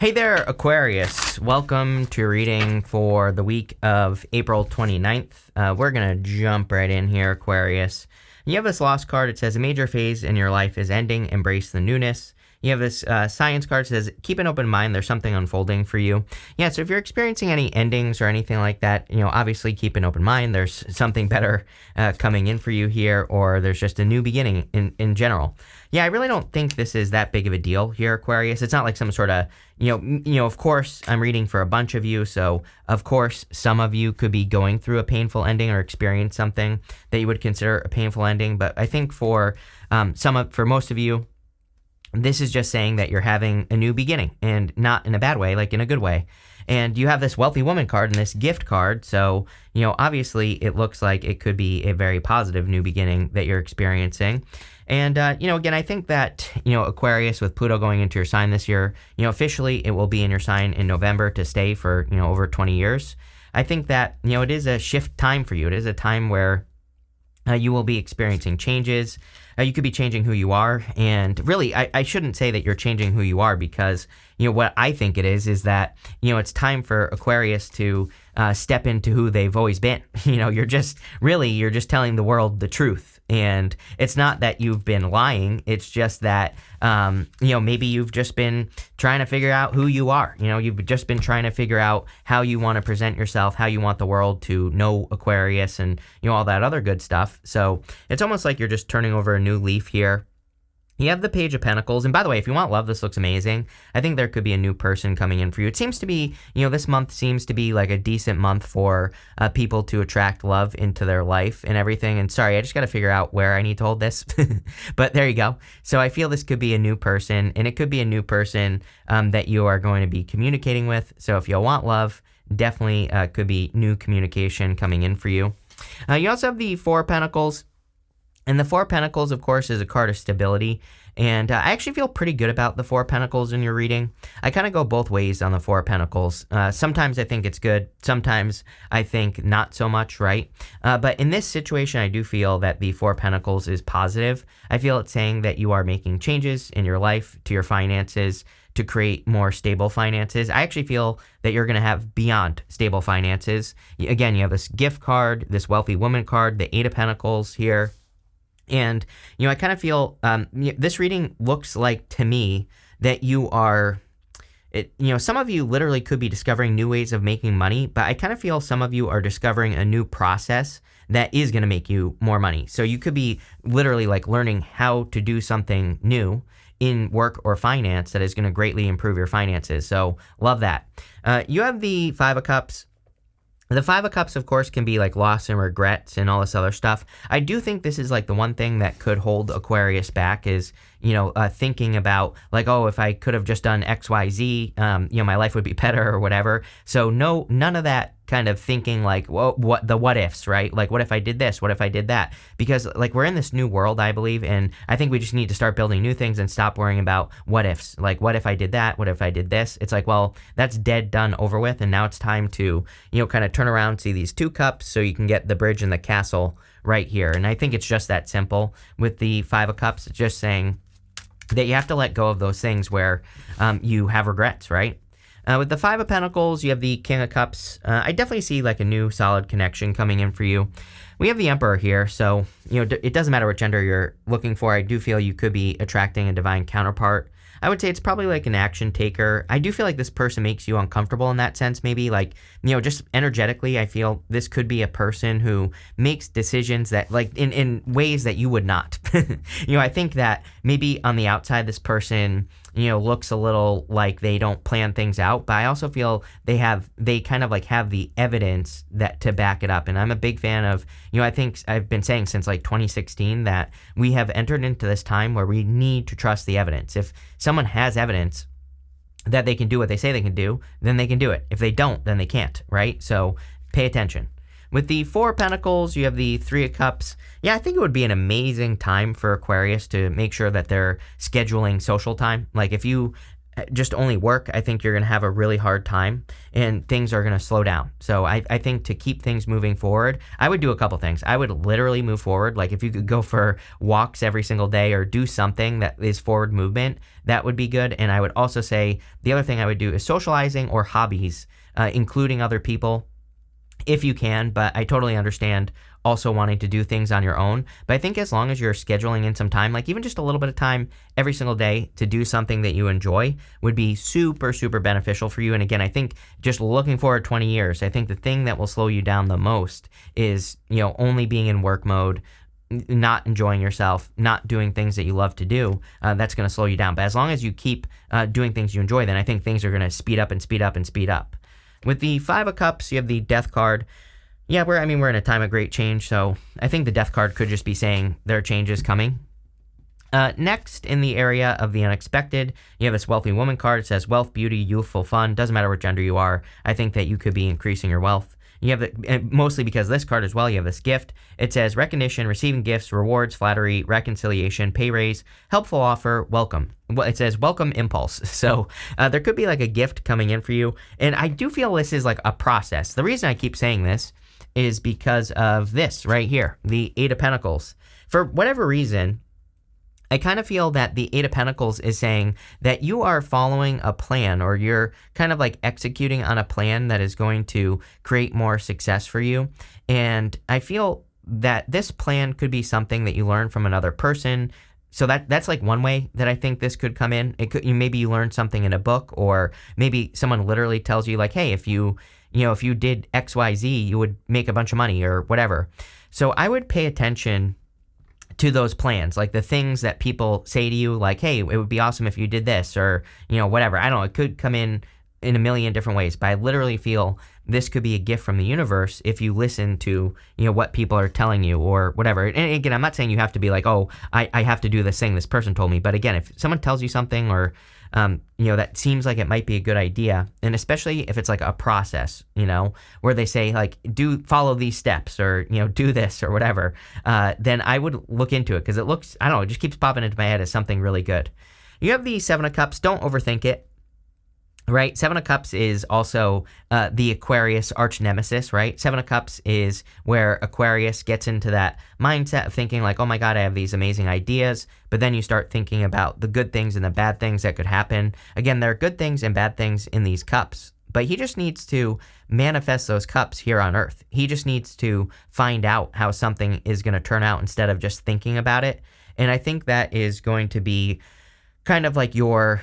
Hey there, Aquarius. Welcome to your reading for the week of April 29th. We're going to jump right in here, Aquarius. You have this Lost card. It says, a major phase in your life is ending. Embrace the newness. You have this Science card. It says, keep an open mind. There's something unfolding for you. Yeah, so if you're experiencing any endings or anything like that, obviously keep an open mind. There's something better coming in for you here, or there's just a new beginning in general. Yeah, I really don't think this is that big of a deal here, Aquarius. It's not like some sort of, of course, I'm reading for a bunch of you, so of course, some of you could be going through a painful ending or experience something that you would consider a painful ending. But I think for most of you, this is just saying that you're having a new beginning, and not in a bad way, like in a good way. And you have this wealthy woman card and this gift card. So, obviously it looks like it could be a very positive new beginning that you're experiencing. And, again, I think that, Aquarius, with Pluto going into your sign this year, officially it will be in your sign in November to stay for, over 20 years. I think that, it is a shift time for you. It is a time where you will be experiencing changes. You could be changing who you are. And really, I shouldn't say that you're changing who you are, because, what I think it is that, it's time for Aquarius to step into who they've always been. You're just telling the world the truth. And it's not that you've been lying. It's just that, maybe you've just been trying to figure out who you are. You've just been trying to figure out how you want to present yourself, how you want the world to know Aquarius, and, all that other good stuff. So it's almost like you're just turning over a new leaf here. You have the Page of Pentacles. And by the way, if you want love, this looks amazing. I think there could be a new person coming in for you. It seems to be, this month seems to be like a decent month for people to attract love into their life and everything. And sorry, I just got to figure out where I need to hold this. But there you go. So I feel this could be a new person, and it could be a new person that you are going to be communicating with. So if you want love, definitely could be new communication coming in for you. You also have the Four of Pentacles. And the Four of Pentacles, of course, is a card of stability. And I actually feel pretty good about the Four of Pentacles in your reading. I kind of go both ways on the Four of Pentacles. Sometimes I think it's good. Sometimes I think not so much, right? But in this situation, I do feel that the Four of Pentacles is positive. I feel it's saying that you are making changes in your life, to your finances, to create more stable finances. I actually feel that you're going to have beyond stable finances. Again, you have this gift card, this wealthy woman card, the Eight of Pentacles here. And, I kind of feel this reading looks like to me that you are, some of you literally could be discovering new ways of making money, but I kind of feel some of you are discovering a new process that is going to make you more money. So you could be literally like learning how to do something new in work or finance that is going to greatly improve your finances. So love that. You have the Five of Cups. The Five of Cups, of course, can be like loss and regrets and all this other stuff. I do think this is like the one thing that could hold Aquarius back is, thinking about like, oh, if I could have just done X, Y, Z, my life would be better or whatever. So none of that kind of thinking like, well, what ifs, right? Like, what if I did this? What if I did that? Because like we're in this new world, I believe, and I think we just need to start building new things and stop worrying about what ifs. Like, what if I did that? What if I did this? It's like, well, that's dead, done, over with, and now it's time to, kind of turn around, see these two cups, so you can get the bridge and the castle right here. And I think it's just that simple with the Five of Cups. It's just saying that you have to let go of those things where you have regrets, right? With the Five of Pentacles, you have the King of Cups. I definitely see like a new solid connection coming in for you. We have the Emperor here, so it doesn't matter what gender you're looking for. I do feel you could be attracting a divine counterpart. I would say it's probably like an action taker. I do feel like this person makes you uncomfortable in that sense, maybe like, just energetically, I feel this could be a person who makes decisions that like in ways that you would not. I think that maybe on the outside, this person, looks a little like they don't plan things out, but I also feel they kind of like have the evidence that to back it up. And I'm a big fan of, I think I've been saying since like 2016 that we have entered into this time where we need to trust the evidence. If someone has evidence that they can do what they say they can do, then they can do it. If they don't, then they can't, right? So pay attention. With the Four of Pentacles, you have the Three of Cups. Yeah, I think it would be an amazing time for Aquarius to make sure that they're scheduling social time. Like if you just only work, I think you're going to have a really hard time and things are going to slow down. So I think to keep things moving forward, I would do a couple things. I would literally move forward. Like if you could go for walks every single day or do something that is forward movement, that would be good. And I would also say the other thing I would do is socializing or hobbies, including other people if you can, but I totally understand also wanting to do things on your own. But I think as long as you're scheduling in some time, like even just a little bit of time every single day to do something that you enjoy would be super, super beneficial for you. And again, I think just looking forward 20 years, I think the thing that will slow you down the most is, only being in work mode, not enjoying yourself, not doing things that you love to do. That's going to slow you down. But as long as you keep doing things you enjoy, then I think things are going to speed up and speed up and speed up. With the Five of Cups, you have the Death card. Yeah, we're in a time of great change, so I think the Death card could just be saying there are changes coming. Next, in the area of the unexpected, you have this Wealthy Woman card. It says wealth, beauty, youthful fun. Doesn't matter what gender you are. I think that you could be increasing your wealth. You have mostly because this card as well, you have this gift. It says recognition, receiving gifts, rewards, flattery, reconciliation, pay raise, helpful offer, welcome. Well, it says welcome impulse. So there could be like a gift coming in for you. And I do feel this is like a process. The reason I keep saying this is because of this right here, the Eight of Pentacles. For whatever reason, I kind of feel that the Eight of Pentacles is saying that you are following a plan, or you're kind of like executing on a plan that is going to create more success for you. And I feel that this plan could be something that you learn from another person. So that's like one way that I think this could come in. Maybe you learn something in a book, or maybe someone literally tells you like, hey, if you did XYZ, you would make a bunch of money or whatever. So I would pay attention to those plans, like the things that people say to you, like, hey, it would be awesome if you did this, or, whatever. I don't know. It could come in a million different ways, but I literally feel this could be a gift from the universe if you listen to, what people are telling you or whatever. And again, I'm not saying you have to be like, oh, I have to do this thing this person told me. But again, if someone tells you something, or that seems like it might be a good idea, and especially if it's like a process, where they say like, follow these steps, or, do this or whatever, then I would look into it, because it looks, I don't know, it just keeps popping into my head as something really good. You have the Seven of Cups. Don't overthink it. Right? Seven of Cups is also the Aquarius arch nemesis, right? Seven of Cups is where Aquarius gets into that mindset of thinking like, oh my God, I have these amazing ideas. But then you start thinking about the good things and the bad things that could happen. Again, there are good things and bad things in these cups, but he just needs to manifest those cups here on Earth. He just needs to find out how something is going to turn out instead of just thinking about it. And I think that is going to be kind of like your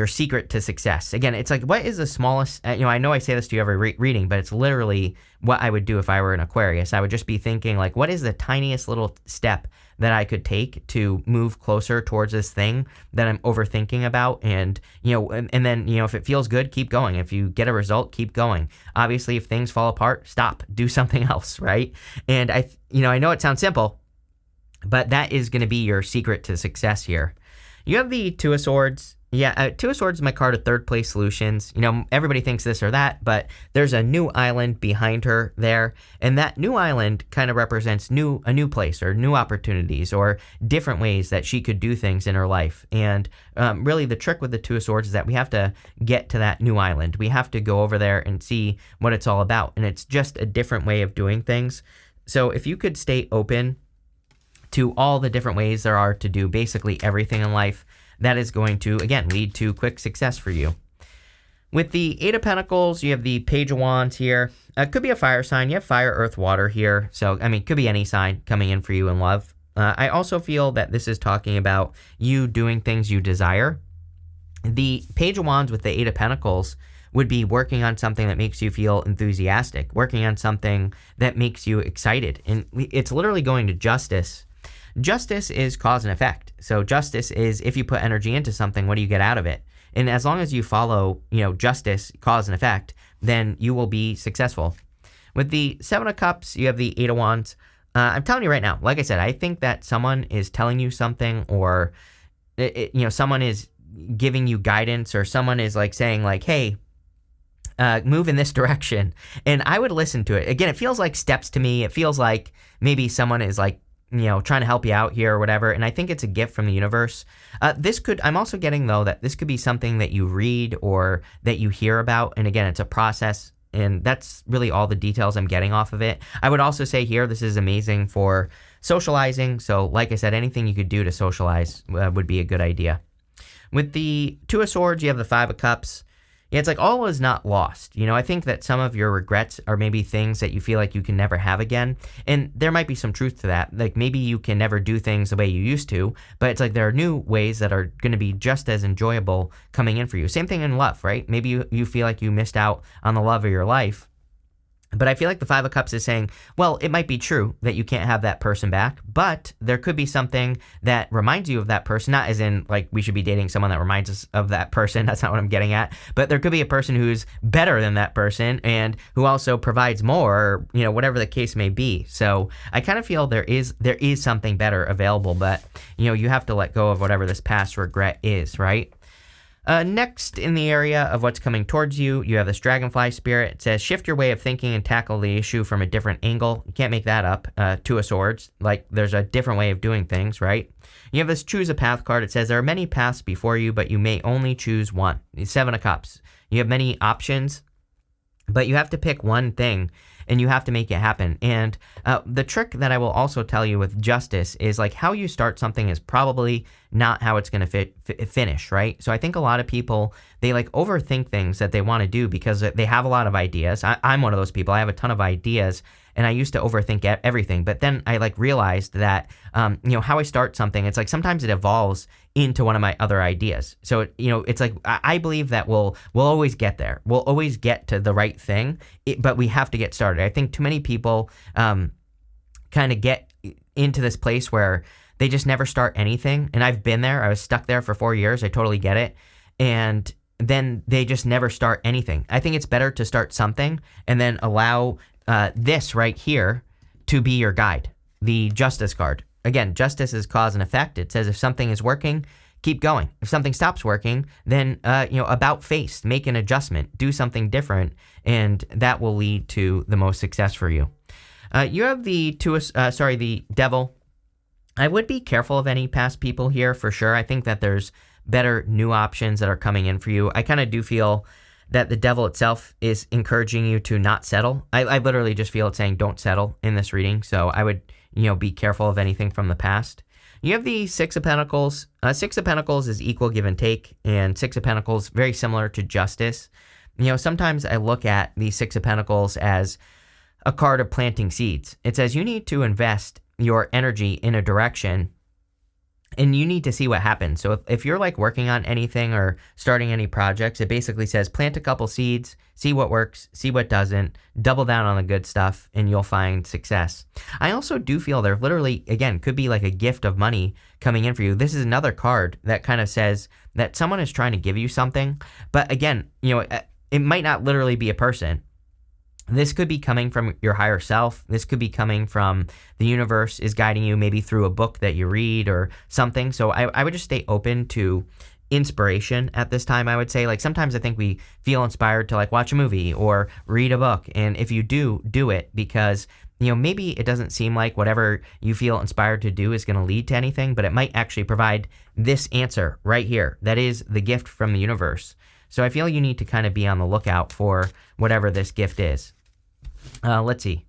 secret to success. Again, it's like, what is the smallest, I know I say this to you every reading, but it's literally what I would do if I were an Aquarius. I would just be thinking like, what is the tiniest little step that I could take to move closer towards this thing that I'm overthinking about? And, and then, if it feels good, keep going. If you get a result, keep going. Obviously, if things fall apart, stop, do something else, right? And I know it sounds simple, but that is going to be your secret to success here. You have the Two of Swords. Yeah, Two of Swords is my card of third place solutions. Everybody thinks this or that, but there's a new island behind her there. And that new island kind of represents a new place, or new opportunities, or different ways that she could do things in her life. And really the trick with the Two of Swords is that we have to get to that new island. We have to go over there and see what it's all about. And it's just a different way of doing things. So if you could stay open to all the different ways there are to do basically everything in life, that is going to, again, lead to quick success for you. With the Eight of Pentacles, you have the Page of Wands here. It could be a fire sign. You have fire, earth, water here. So, it could be any sign coming in for you in love. I also feel that this is talking about you doing things you desire. The Page of Wands with the Eight of Pentacles would be working on something that makes you feel enthusiastic, working on something that makes you excited. And it's literally going to justice. Justice is cause and effect. So justice is, if you put energy into something, what do you get out of it? And as long as you follow, justice, cause and effect, then you will be successful. With the Seven of Cups, you have the Eight of Wands. I'm telling you right now, like I said, I think that someone is telling you something, or, someone is giving you guidance, or someone is like saying like, hey, move in this direction. And I would listen to it. Again, it feels like steps to me. It feels like maybe someone is like trying to help you out here or whatever. And I think it's a gift from the universe. I'm also getting though that this could be something that you read or that you hear about. And again, it's a process. And that's really all the details I'm getting off of it. I would also say here, this is amazing for socializing. So like I said, anything you could do to socialize would be a good idea. With the Two of Swords, you have the Five of Cups. Yeah, it's like all is not lost. I think that some of your regrets are maybe things that you feel like you can never have again. And there might be some truth to that. Like maybe you can never do things the way you used to, but it's like there are new ways that are going to be just as enjoyable coming in for you. Same thing in love, right? Maybe you feel like you missed out on the love of your life. But I feel like the Five of Cups is saying, well, it might be true that you can't have that person back, but there could be something that reminds you of that person, not as in like we should be dating someone that reminds us of that person. That's not what I'm getting at. But there could be a person who's better than that person and who also provides more, or, whatever the case may be. So I kind of feel there is something better available, but, you have to let go of whatever this past regret is, right? Next in the area of what's coming towards you, you have this dragonfly spirit. It says, shift your way of thinking and tackle the issue from a different angle. You can't make that up. Two of Swords, like there's a different way of doing things, right? You have this choose a path card. It says, there are many paths before you, but you may only choose one. Seven of Cups. You have many options, but you have to pick one thing and you have to make it happen. And the trick that I will also tell you with justice is like how you start something is probably not how it's going to finish, right? So I think a lot of people, they like overthink things that they want to do because they have a lot of ideas. I'm one of those people. I have a ton of ideas and I used to overthink everything. But then I like realized that, how I start something, it's like sometimes it evolves into one of my other ideas. So, it's like I believe that we'll always get there. We'll always get to the right thing, but we have to get started. I think too many people kind of get into this place where they just never start anything. And I've been there. I was stuck there for 4 years. I totally get it. And then they just never start anything. I think it's better to start something and then allow this right here to be your guide, the Justice card. Again, justice is cause and effect. It says if something is working, keep going. If something stops working, then, about face, make an adjustment, do something different, and that will lead to the most success for you. You have the Devil. I would be careful of any past people here for sure. I think that there's better new options that are coming in for you. I kind of do feel that the Devil itself is encouraging you to not settle. I literally just feel it saying don't settle in this reading. So I would, be careful of anything from the past. You have the Six of Pentacles. Six of Pentacles is equal give and take, and Six of Pentacles very similar to Justice. Sometimes I look at the Six of Pentacles as a card of planting seeds. It says you need to invest your energy in a direction and you need to see what happens. So if you're like working on anything or starting any projects, it basically says plant a couple seeds, see what works, see what doesn't, double down on the good stuff, and you'll find success. I also do feel there literally, again, could be like a gift of money coming in for you. This is another card that kind of says that someone is trying to give you something. But again, it might not literally be a person. This could be coming from your higher self. This could be coming from the universe is guiding you maybe through a book that you read or something. So I would just stay open to inspiration at this time, I would say. Like sometimes I think we feel inspired to like watch a movie or read a book. And if you do it because, maybe it doesn't seem like whatever you feel inspired to do is going to lead to anything, but it might actually provide this answer right here. That is the gift from the universe. So I feel you need to kind of be on the lookout for whatever this gift is. Let's see.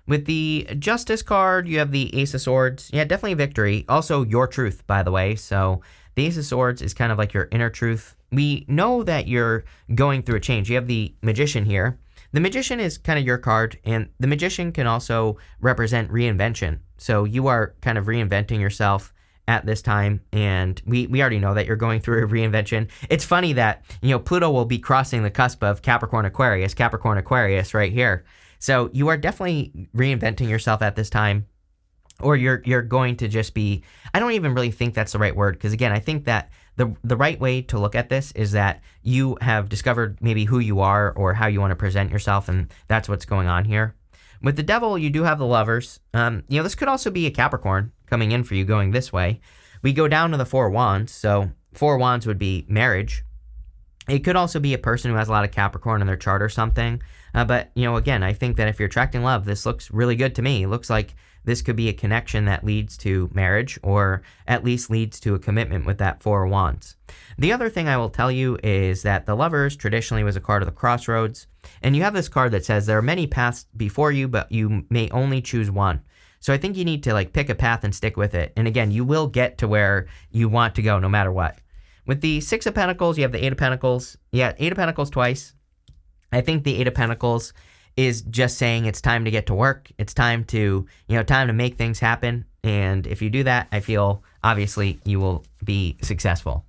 With the Justice card, you have the Ace of Swords. Yeah, definitely victory. Also, your truth, by the way. So the Ace of Swords is kind of like your inner truth. We know that you're going through a change. You have the Magician here. The Magician is kind of your card, and the Magician can also represent reinvention. So you are kind of reinventing yourself at this time, and we already know that you're going through a reinvention. It's funny that, Pluto will be crossing the cusp of Capricorn Aquarius right here. So you are definitely reinventing yourself at this time, or you're going to just be, I don't even really think that's the right word, because again, I think that the right way to look at this is that you have discovered maybe who you are or how you want to present yourself, and that's what's going on here. With the Devil, you do have the Lovers. This could also be a Capricorn coming in for you going this way. We go down to the Four Wands. So Four Wands would be marriage. It could also be a person who has a lot of Capricorn in their chart or something. But, again, I think that if you're attracting love, this looks really good to me. It looks like this could be a connection that leads to marriage, or at least leads to a commitment with that Four of Wands. The other thing I will tell you is that the Lovers traditionally was a card of the crossroads. And you have this card that says there are many paths before you, but you may only choose one. So I think you need to pick a path and stick with it. And again, you will get to where you want to go no matter what. With the Six of Pentacles, you have the Eight of Pentacles. Yeah, Eight of Pentacles twice. I think the Eight of Pentacles is just saying it's time to get to work. It's time to, time to make things happen. And if you do that, I feel obviously you will be successful.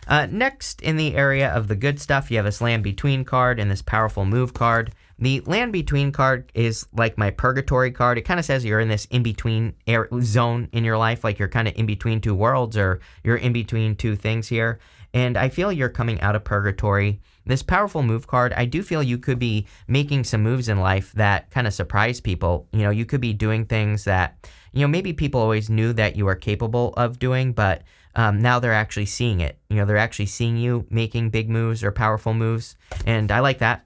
Next, in the area of the good stuff, you have this Land Between card and this Powerful Move card. The Land Between card is like my purgatory card. It kind of says you're in this in-between zone in your life, like you're kind of in between two worlds, or you're in between two things here. And I feel you're coming out of purgatory. This Powerful Move card, I do feel you could be making some moves in life that kind of surprise people. You could be doing things that, maybe people always knew that you are capable of doing, but now they're actually seeing it. They're actually seeing you making big moves or powerful moves. And I like that.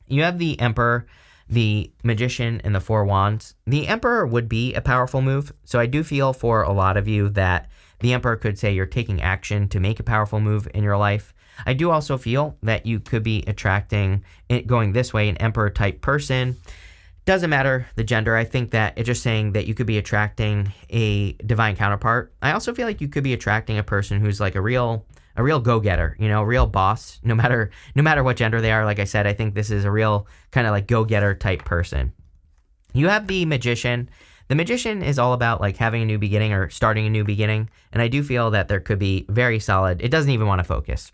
You have the Emperor, the Magician, and the Four Wands. The Emperor would be a powerful move. So I do feel for a lot of you that the Emperor could say you're taking action to make a powerful move in your life. I do also feel that you could be attracting, going this way, an Emperor type person. Doesn't matter the gender. I think that it's just saying that you could be attracting a divine counterpart. I also feel like you could be attracting a person who's like a real go-getter, a real boss, no matter what gender they are. Like I said, I think this is a real kind of go-getter type person. You have the Magician. The Magician is all about having a new beginning or starting a new beginning. And I do feel that there could be very solid, it doesn't even want to focus.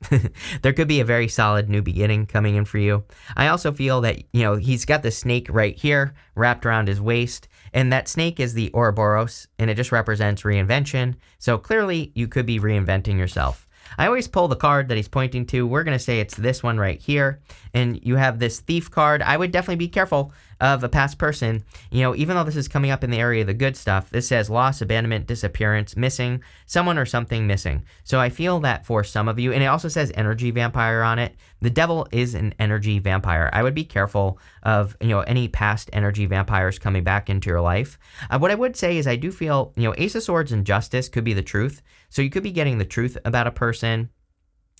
There could be a very solid new beginning coming in for you. I also feel that, he's got the snake right here wrapped around his waist. And that snake is the Ouroboros, and it just represents reinvention. So clearly you could be reinventing yourself. I always pull the card that he's pointing to. We're going to say it's this one right here. And you have this Thief card. I would definitely be careful of a past person. Even though this is coming up in the area of the good stuff, this says loss, abandonment, disappearance, missing, someone or something missing. So I feel that for some of you, and it also says energy vampire on it. The devil is an energy vampire. I would be careful of, any past energy vampires coming back into your life. What I would say is I do feel, Ace of Swords and Justice could be the truth. So you could be getting the truth about a person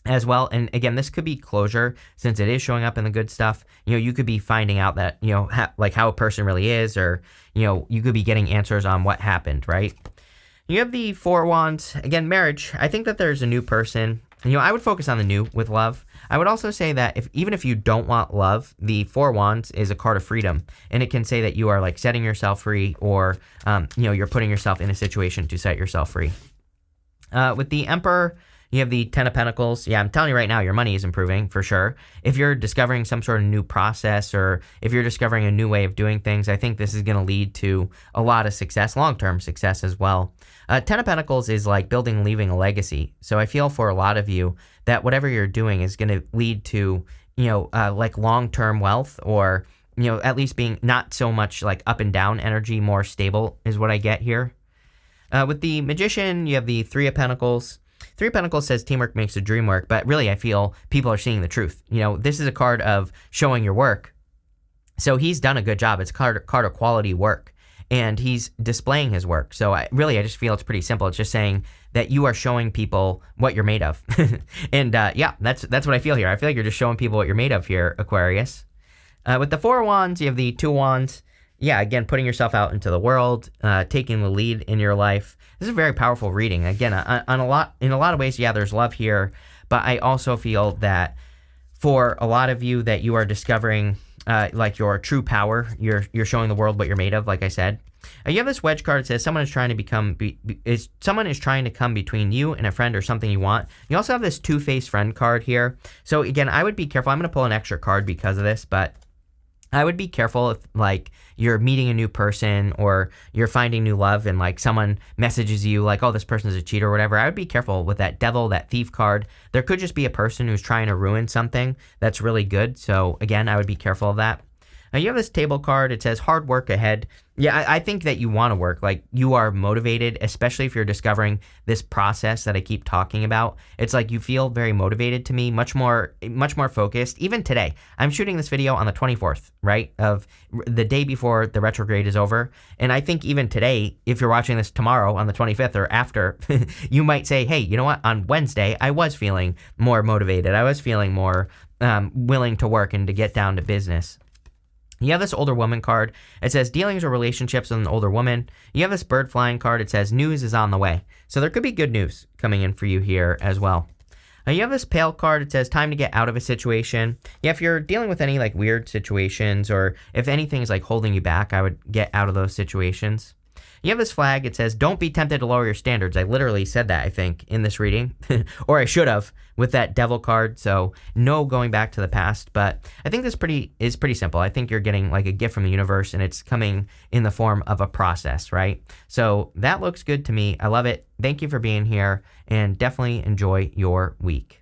as well. And again, this could be closure since it is showing up in the good stuff. You could be finding out that, how a person really is, or, you could be getting answers on what happened, right? You have the Four Wands. Again, marriage. I think that there's a new person. I would focus on the new with love. I would also say that even if you don't want love, the Four Wands is a card of freedom. And it can say that you are setting yourself free, or, you're putting yourself in a situation to set yourself free. With the Emperor, you have the Ten of Pentacles. Yeah, I'm telling you right now, your money is improving for sure. If you're discovering some sort of new process, or if you're discovering a new way of doing things, I think this is going to lead to a lot of success, long-term success as well. Ten of Pentacles is building and leaving a legacy. So I feel for a lot of you that whatever you're doing is going to lead to, long-term wealth, or, at least being not so much up and down energy, more stable is what I get here. With the Magician, you have the Three of Pentacles. Three of Pentacles says teamwork makes the dream work, but really I feel people are seeing the truth. This is a card of showing your work. So he's done a good job. It's a card of quality work, and he's displaying his work. So I just feel it's pretty simple. It's just saying that you are showing people what you're made of. And yeah, that's what I feel here. I feel like you're just showing people what you're made of here, Aquarius. With the Four of Wands, you have the Two of Wands. Yeah, again, putting yourself out into the world, taking the lead in your life. This is a very powerful reading. Again, in a lot of ways, yeah, there's love here, but I also feel that for a lot of you that you are discovering your true power. You're showing the world what you're made of, like I said. You have this wedge card that says someone is trying to come between you and a friend or something you want. You also have this two-faced friend card here. So again, I would be careful. I'm going to pull an extra card because of this, but I would be careful if you're meeting a new person or you're finding new love and someone messages you oh, this person is a cheater or whatever. I would be careful with that devil, that thief card. There could just be a person who's trying to ruin something that's really good. So again, I would be careful of that. You have this table card. It says hard work ahead. Yeah, I think that you want to work. Like, you are motivated, especially if you're discovering this process that I keep talking about. It's like you feel very motivated to me, much more focused. Even today, I'm shooting this video on the 24th, right, of the day before the retrograde is over. And I think even today, if you're watching this tomorrow on the 25th or after, you might say, hey, you know what? On Wednesday, I was feeling more motivated. I was feeling more willing to work and to get down to business. You have this older woman card. It says dealings or relationships with an older woman. You have this bird flying card. It says news is on the way. So there could be good news coming in for you here as well. You have this pale card. It says time to get out of a situation. Yeah, if you're dealing with any like weird situations, or if anything is like holding you back, I would get out of those situations. You have this flag. It says, don't be tempted to lower your standards. I literally said that, I think, in this reading. Or I should have with that devil card. So no going back to the past. But I think this is pretty simple. I think you're getting like a gift from the universe, and it's coming in the form of a process, right? So that looks good to me. I love it. Thank you for being here, and definitely enjoy your week.